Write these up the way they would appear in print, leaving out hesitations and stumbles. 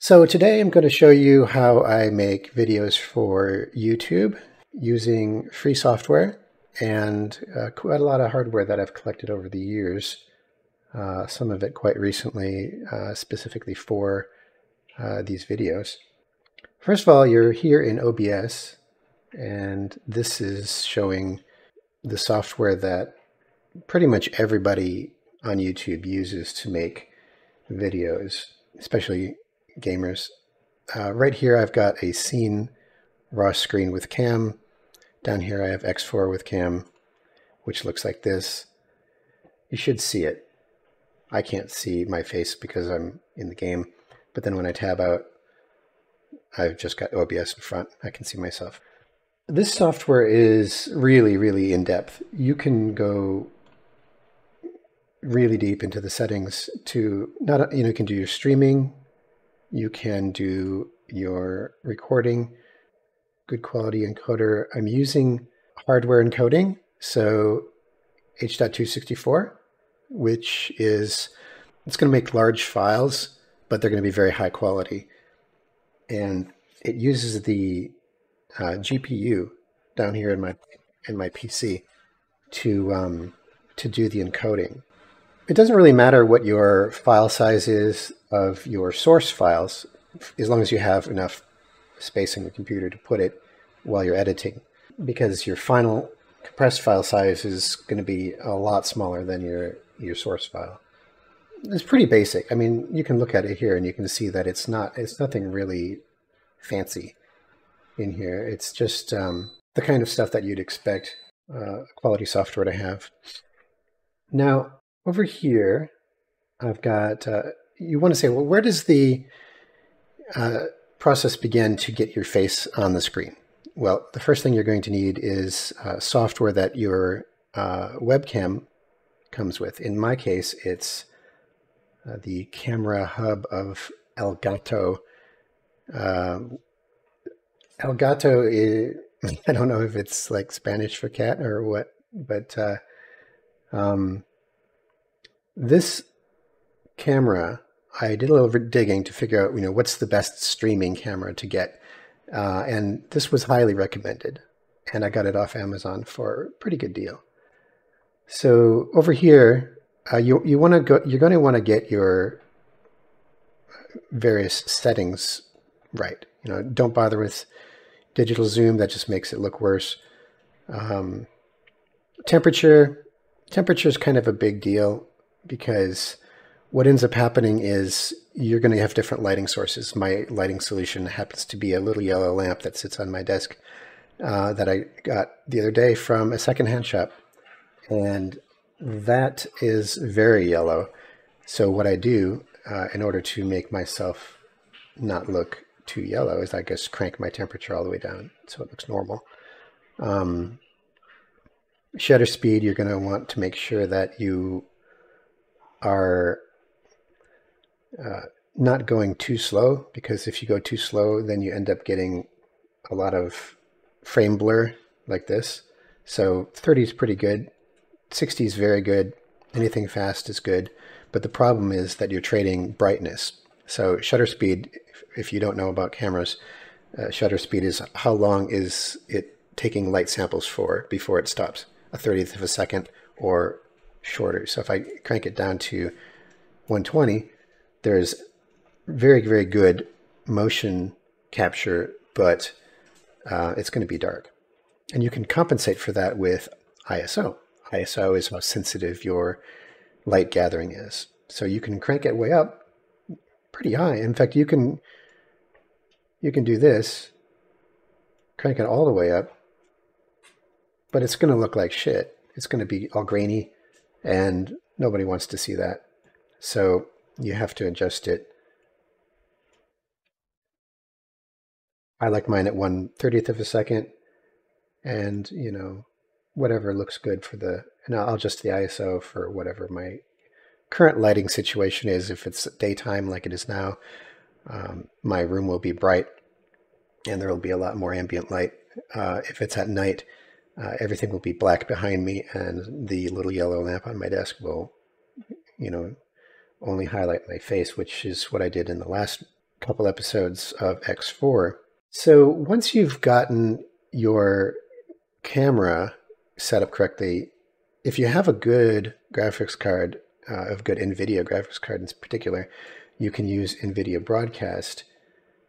So today I'm going to show you how I make videos for YouTube using free software and quite a lot of hardware that I've collected over the years, some of it quite recently, specifically for these videos. First of all, you're here in OBS, and this is showing the software that pretty much everybody on YouTube uses to make videos, especially gamers. Right here I've got a scene raw screen with cam. Down here I have X4 with cam, which looks like this. You should see it. I can't see my face because I'm in the game, but then when I tab out, I've just got OBS in front. I can see myself. This software is really, really in-depth. You can go really deep into the settings to you can do your streaming, you can do your recording, good quality encoder. I'm using hardware encoding, so H.264, which is, it's going to make large files, but they're going to be very high quality. And it uses the GPU down here in my PC to do the encoding. It doesn't really matter what your file size is of your source files, as long as you have enough space in your computer to put it while you're editing, because your final compressed file size is going to be a lot smaller than your source file. It's pretty basic. I mean, you can look at it here and you can see that it's nothing really fancy in here. It's just the kind of stuff that you'd expect quality software to have. Now, over here, I've got, you want to say, well, where does the process begin to get your face on the screen? Well, the first thing you're going to need is software that your webcam comes with. In my case, it's the Camera Hub of Elgato. Elgato is, I don't know if it's like Spanish for cat or what, but this camera, I did a little digging to figure out, what's the best streaming camera to get. And this was highly recommended. And I got it off Amazon for a pretty good deal. So over here, you're going to want to get your various settings right. Don't bother with digital zoom. That just makes it look worse. Temperature is kind of a big deal, because what ends up happening is you're going to have different lighting sources. My lighting solution happens to be a little yellow lamp that sits on my desk that I got the other day from a secondhand shop. And that is very yellow. So what I do in order to make myself not look too yellow is I just crank my temperature all the way down so it looks normal. Shutter speed, you're going to want to make sure that you are not going too slow, because if you go too slow, then you end up getting a lot of frame blur like this. So 30 is pretty good. 60 is very good. Anything fast is good. But the problem is that you're trading brightness. So shutter speed, if you don't know about cameras, shutter speed is how long is it taking light samples for before it stops, a 30th of a second or shorter. So if I crank it down to 120, there's very, very good motion capture, but it's going to be dark. And you can compensate for that with ISO. ISO is how sensitive your light gathering is. So you can crank it way up pretty high. In fact, you can do this, crank it all the way up, but it's going to look like shit. It's going to be all grainy, and nobody wants to see that. So you have to adjust it. I like mine at 1/30th of a second, and whatever looks good for and I'll adjust the ISO for whatever my current lighting situation is. If it's daytime like it is now, my room will be bright and there will be a lot more ambient light. If it's at night, everything will be black behind me, and the little yellow lamp on my desk will, only highlight my face, which is what I did in the last couple episodes of X4. So once you've gotten your camera set up correctly, if you have a good graphics card, a good NVIDIA graphics card in particular, you can use NVIDIA Broadcast,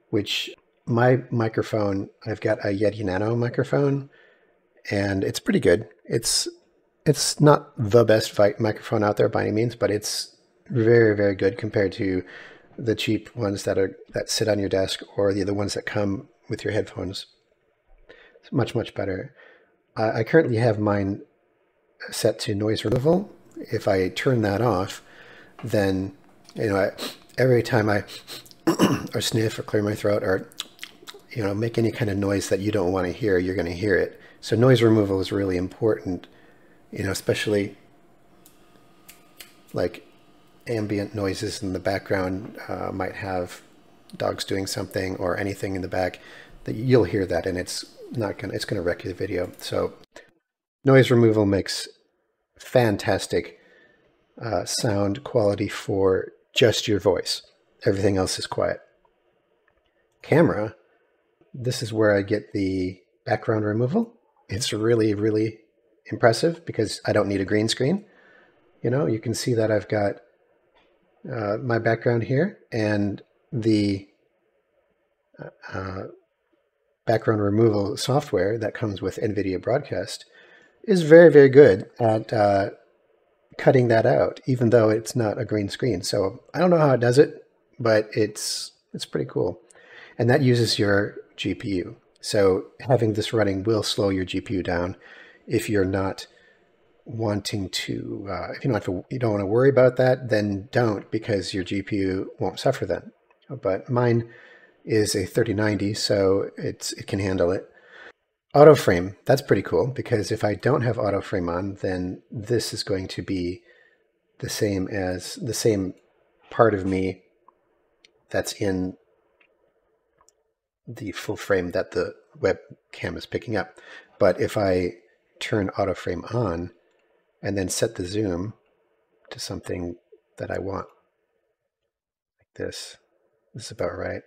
which my microphone, I've got a Yeti Nano microphone, and it's pretty good. It's not the best microphone out there by any means, but it's very, very good compared to the cheap ones that sit on your desk or the other ones that come with your headphones. It's much, much better. I currently have mine set to noise removal. If I turn that off, then every time I or sniff or clear my throat or make any kind of noise that you don't want to hear, you're going to hear it. So noise removal is really important, especially like ambient noises in the background. Might have dogs doing something or anything in the back, that you'll hear that, and it's going to wreck your video. So noise removal makes fantastic sound quality for just your voice. Everything else is quiet. Camera, this is where I get the background removal. It's really, really impressive because I don't need a green screen. You can see that I've got my background here, and the background removal software that comes with NVIDIA Broadcast is very, very good at cutting that out, even though it's not a green screen. So I don't know how it does it, but it's pretty cool. And that uses your GPU. So having this running will slow your GPU down if you're not wanting to, if you don't want to worry about that, then don't, because your GPU won't suffer then. But mine is a 3090, so it can handle it. Auto frame, that's pretty cool, because if I don't have auto frame on, then this is going to be the same part of me that's in the full frame that the webcam is picking up. But if I turn auto frame on and then set the zoom to something that I want, like this is about right.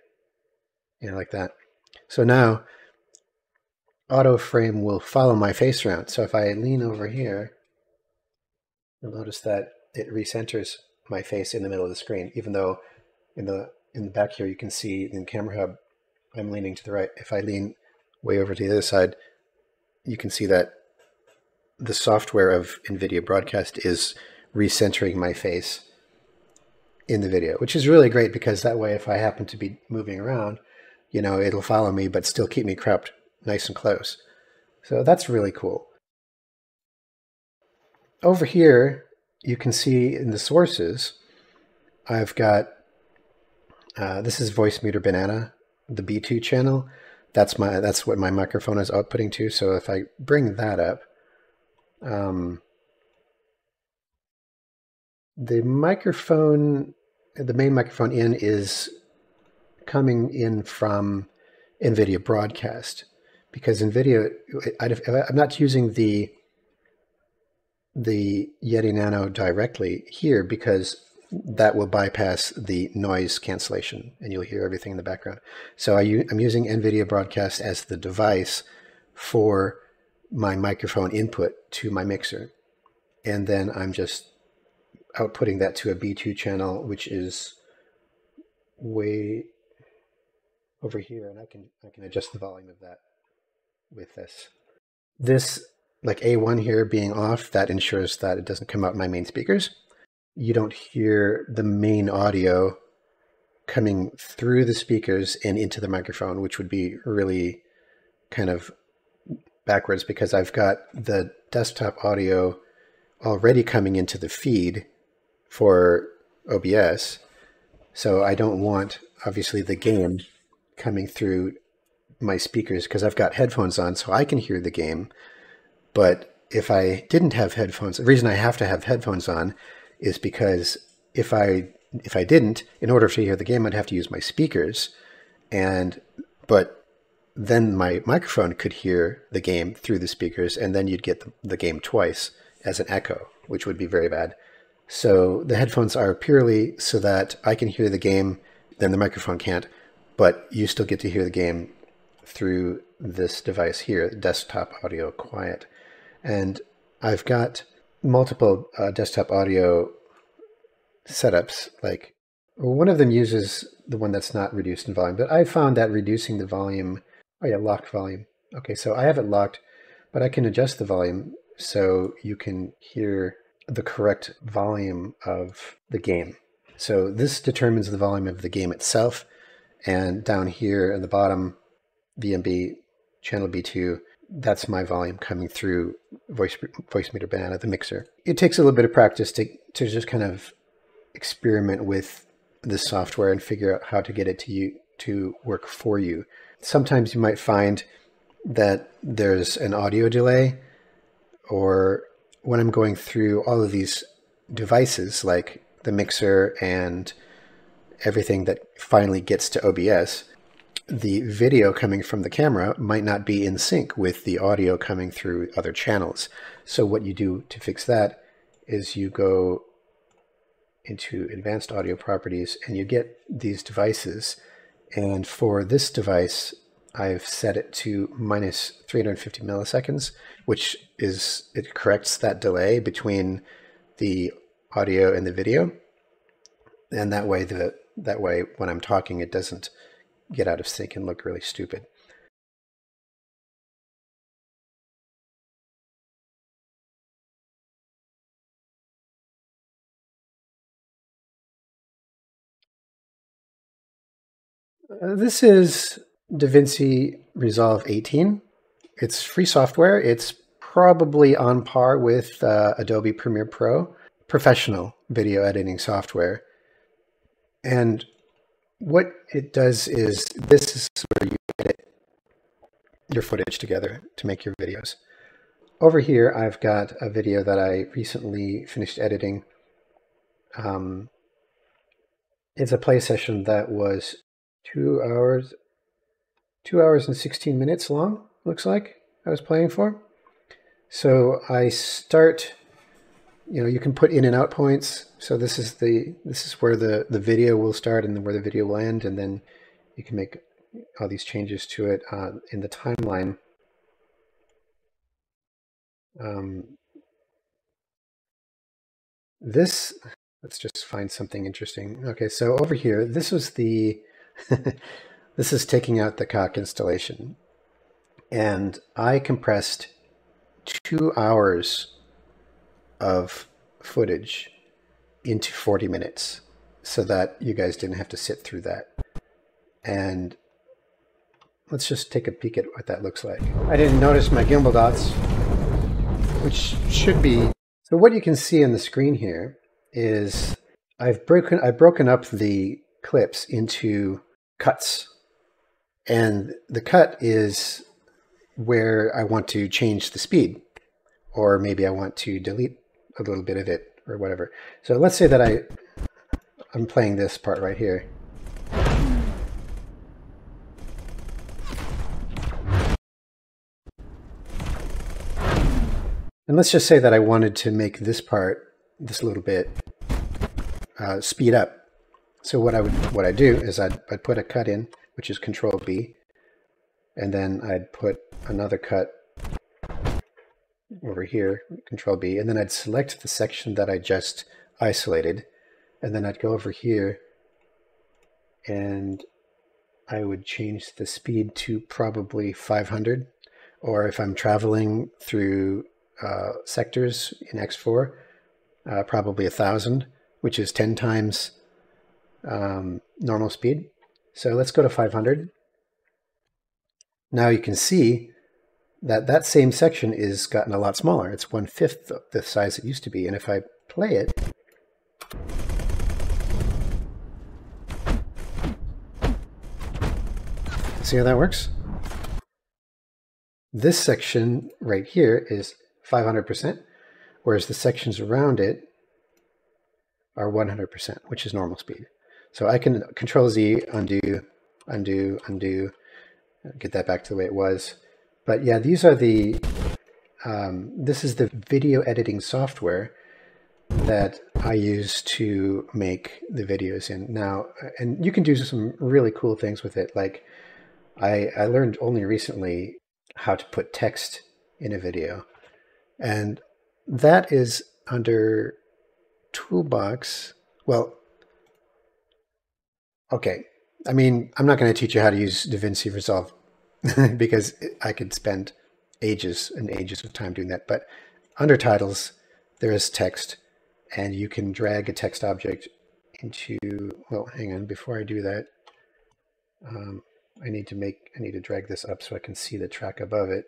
Like that. So now auto frame will follow my face around. So if I lean over here, you'll notice that it recenters my face in the middle of the screen, even though in the back here you can see in Camera Hub I'm leaning to the right. If I lean way over to the other side, you can see that the software of NVIDIA Broadcast is recentering my face in the video, which is really great, because that way if I happen to be moving around, it'll follow me but still keep me cropped nice and close. So that's really cool. Over here, you can see in the sources, I've got, this is Voicemeeter Banana, the B2 channel. That's what my microphone is outputting to. So if I bring that up, the main microphone in is coming in from NVIDIA Broadcast, because NVIDIA, I'm not using the Yeti Nano directly here, because that will bypass the noise cancellation and you'll hear everything in the background. So I'm using NVIDIA Broadcast as the device for my microphone input to my mixer. And then I'm just outputting that to a B2 channel, which is way over here, and I can adjust the volume of that with this. This, like A1 here being off, that ensures that it doesn't come out my main speakers. You don't hear the main audio coming through the speakers and into the microphone, which would be really kind of backwards, because I've got the desktop audio already coming into the feed for OBS. So I don't want, obviously, the game coming through my speakers, because I've got headphones on so I can hear the game. But if I didn't have headphones, the reason I have to have headphones on is because if I didn't, in order to hear the game, I'd have to use my speakers, but then my microphone could hear the game through the speakers, and then you'd get the game twice as an echo, which would be very bad. So the headphones are purely so that I can hear the game, then the microphone can't, but you still get to hear the game through this device here, desktop audio quiet. And I've got multiple desktop audio setups. Like one of them uses the one that's not reduced in volume, but I found that reducing the volume, oh yeah, locked volume. Okay, so I have it locked, but I can adjust the volume so you can hear the correct volume of the game. So this determines the volume of the game itself. And down here in the bottom, VMB, channel B2, that's my volume coming through Voicemeeter Banana, the mixer. It takes a little bit of practice to just kind of experiment with this software and figure out how to get it to work for you. Sometimes you might find that there's an audio delay, or when I'm going through all of these devices like the mixer and everything that finally gets to OBS, the video coming from the camera might not be in sync with the audio coming through other channels. So what you do to fix that is you go into advanced audio properties and you get these devices. And for this device, I've set it to minus 350 milliseconds, which is, it corrects that delay between the audio and the video. And that way when I'm talking, it doesn't get out of sync and look really stupid. This is DaVinci Resolve 18. It's free software. It's probably on par with Adobe Premiere Pro, professional video editing software. And what it does is, this is where you edit your footage together to make your videos. Over here, I've got a video that I recently finished editing. It's a play session that was 2 hours and 16 minutes long, looks like I was playing for. So I start, you can put in and out points. So this is where the video will start and then where the video will end, and then you can make all these changes to it in the timeline. Let's just find something interesting. Okay, so over here, this was the this is taking out the Kak installation, and I compressed 2 hours of footage into 40 minutes so that you guys didn't have to sit through that. And let's just take a peek at what that looks like. I didn't notice my gimbal dots, which should be, so what you can see on the screen here is I've broken up the clips into cuts, and the cut is where I want to change the speed, or maybe I want to delete a little bit of it or whatever. So let's say that I'm playing this part right here. And let's just say that I wanted to make this part, this little bit, speed up. So what I do is I'd put a cut in, which is Control B, and then I'd put another cut over here, Control B, and then I'd select the section that I just isolated, and then I'd go over here and I would change the speed to probably 500, or if I'm traveling through sectors in X4, probably 1000, which is 10 times normal speed. So let's go to 500. Now you can see that that same section is gotten a lot smaller. It's 1/5 of the size it used to be. And if I play it, see how that works? This section right here is 500%, whereas the sections around it are 100%, which is normal speed. So I can Control Z, undo, undo, undo, get that back to the way it was. But yeah, these are the, this is the video editing software that I use to make the videos in now. And you can do some really cool things with it. Like I learned only recently how to put text in a video. And that is under Toolbox. Well, okay. I mean, I'm not going to teach you how to use DaVinci Resolve because I could spend ages and ages of time doing that. But under titles, there is text, and you can drag a text object into, well, hang on, before I do that, I need to drag this up so I can see the track above it.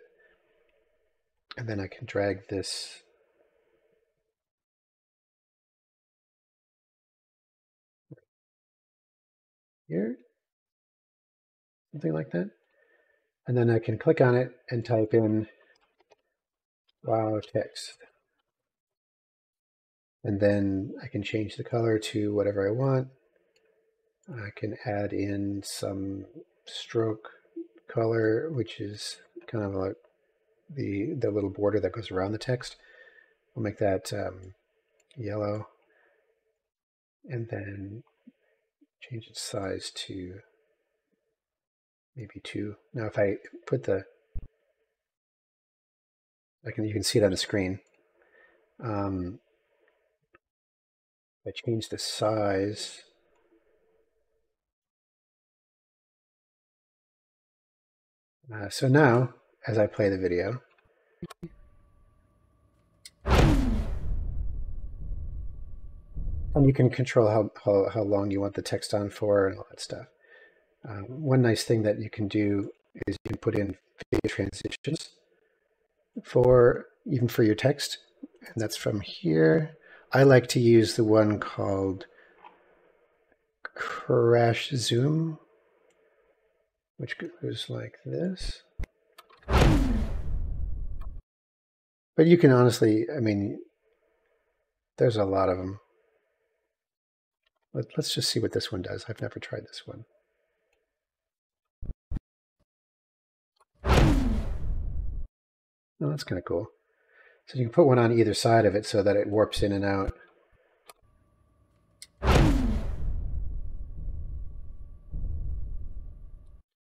And then I can drag this here, something like that. And then I can click on it and type in wow text. And then I can change the color to whatever I want. I can add in some stroke color, which is kind of like the little border that goes around the text. I'll make that yellow, and then change its size to maybe 2. Now if I put the, you can see it on the screen. If I change the size, so now as I play the video, and you can control how long you want the text on for and all that stuff. One nice thing that you can do is you can put in video transitions even for your text, and that's from here. I like to use the one called Crash Zoom, which goes like this. But you can honestly, I mean, there's a lot of them. Let's just see what this one does. I've never tried this one. Oh, that's kind of cool. So you can put one on either side of it so that it warps in and out.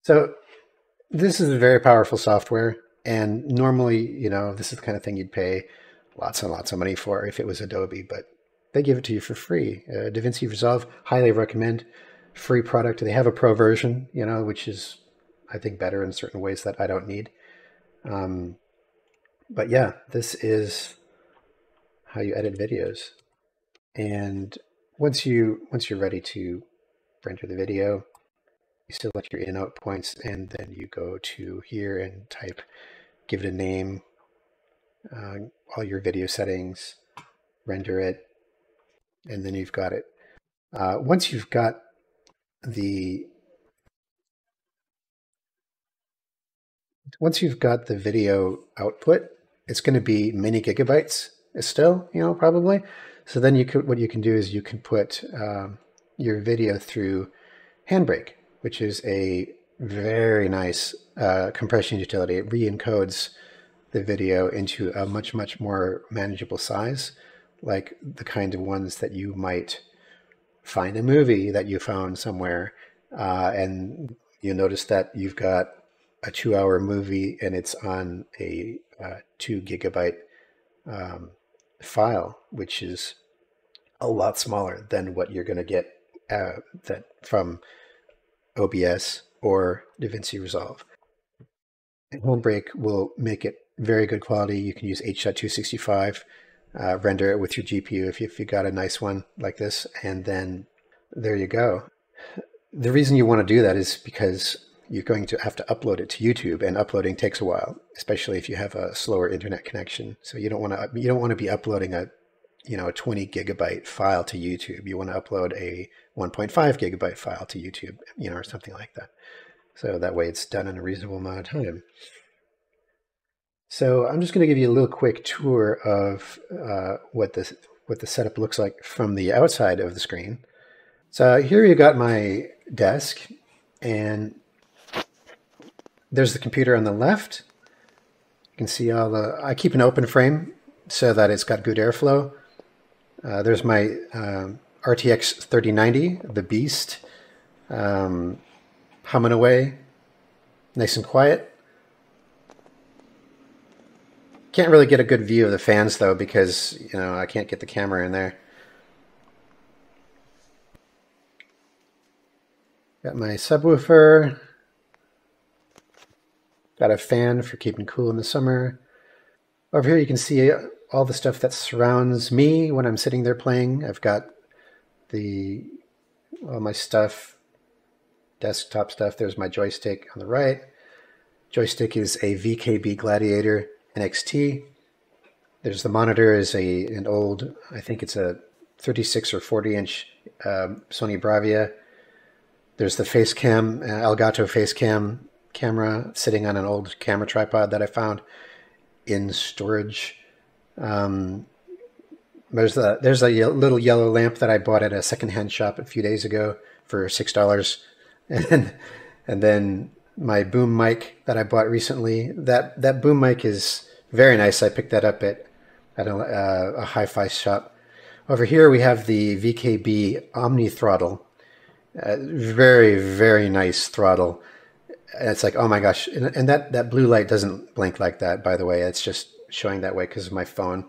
So this is very powerful software. And normally, you know, this is the kind of thing you'd pay lots and lots of money for if it was Adobe, but they give it to you for free. DaVinci Resolve, highly recommend. Free product. They have a pro version, you know, which is, I think, better in certain ways that I don't need. But yeah, this is how you edit videos. And once you're ready to render the video, you select your in-out points, and then you go to here and type, give it a name, all your video settings, render it, and then you've got it. Once you've got the video output, it's going to be many gigabytes still, you know, probably. So then what you can do is you can put your video through Handbrake, which is a very nice compression utility. It re-encodes the video into a much, much more manageable size, like the kind of ones that you might find a movie that you found somewhere, and you notice that you've got a 2-hour movie and it's on a 2 gigabyte file, which is a lot smaller than what you're going to get from OBS or DaVinci Resolve. And Handbrake will make it very good quality. You can use H.265, render it with your GPU if you got a nice one like this, and then there you go. The reason you want to do that is because you're going to have to upload it to YouTube, and uploading takes a while, especially if you have a slower internet connection. So you don't want to be uploading a 20 gigabyte file to YouTube. You want to upload a 1.5 gigabyte file to YouTube, or something like that. So that way it's done in a reasonable amount of time. So I'm just going to give you a little quick tour of what the setup looks like from the outside of the screen. So here you got my desk, and there's the computer on the left. You can see I keep an open frame so that it's got good airflow. There's my RTX 3090, the Beast, humming away, nice and quiet. Can't really get a good view of the fans though, because I can't get the camera in there. Got my subwoofer. Got a fan for keeping cool in the summer. Over here you can see all the stuff that surrounds me when I'm sitting there playing. I've got all my stuff, desktop stuff. There's my joystick on the right. Joystick is a VKB Gladiator NXT. There's the monitor is an old, I think it's a 36 or 40-inch Sony Bravia. There's the face cam, Elgato face cam camera sitting on an old camera tripod that I found in storage. There's a little yellow lamp that I bought at a secondhand shop a few days ago for $6. And then my boom mic that I bought recently. That boom mic is very nice. I picked that up at a hi-fi shop. Over here we have the VKB Omni Throttle. Very, very nice throttle. It's like, oh my gosh. And that blue light doesn't blink like that, by the way. It's just showing that way because of my phone.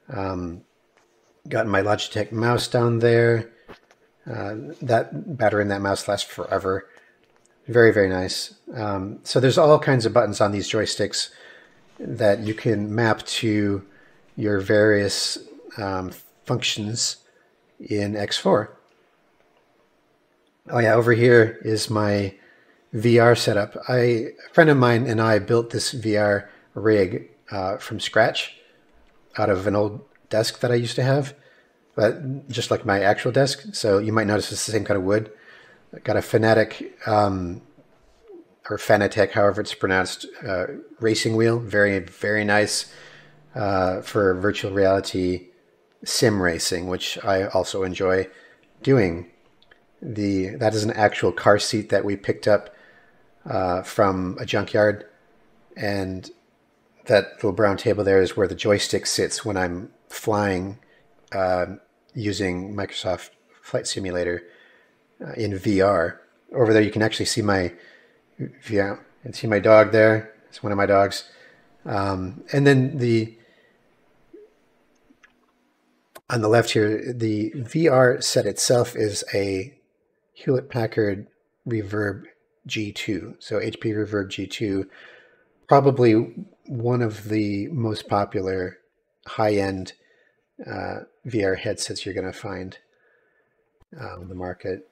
Got my Logitech mouse down there. That battery in that mouse lasts forever. Very, very nice. So there's all kinds of buttons on these joysticks that you can map to your various functions in X4. Oh yeah, over here is my VR setup. A friend of mine and I built this VR rig from scratch out of an old desk that I used to have, but just like my actual desk. So you might notice it's the same kind of wood. I got a Fanatec or Fanatec, however it's pronounced, racing wheel. Very, very nice for virtual reality sim racing, which I also enjoy doing. That is an actual car seat that we picked up from a junkyard, and that little brown table there is where the joystick sits when I'm flying using Microsoft Flight Simulator in VR. Over there you can actually see my dog there. It's one of my dogs. And then on the left here, the VR set itself is a Hewlett-Packard Reverb G2. So HP Reverb G2, probably one of the most popular high-end VR headsets you're going to find on the market.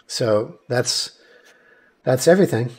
So that's everything.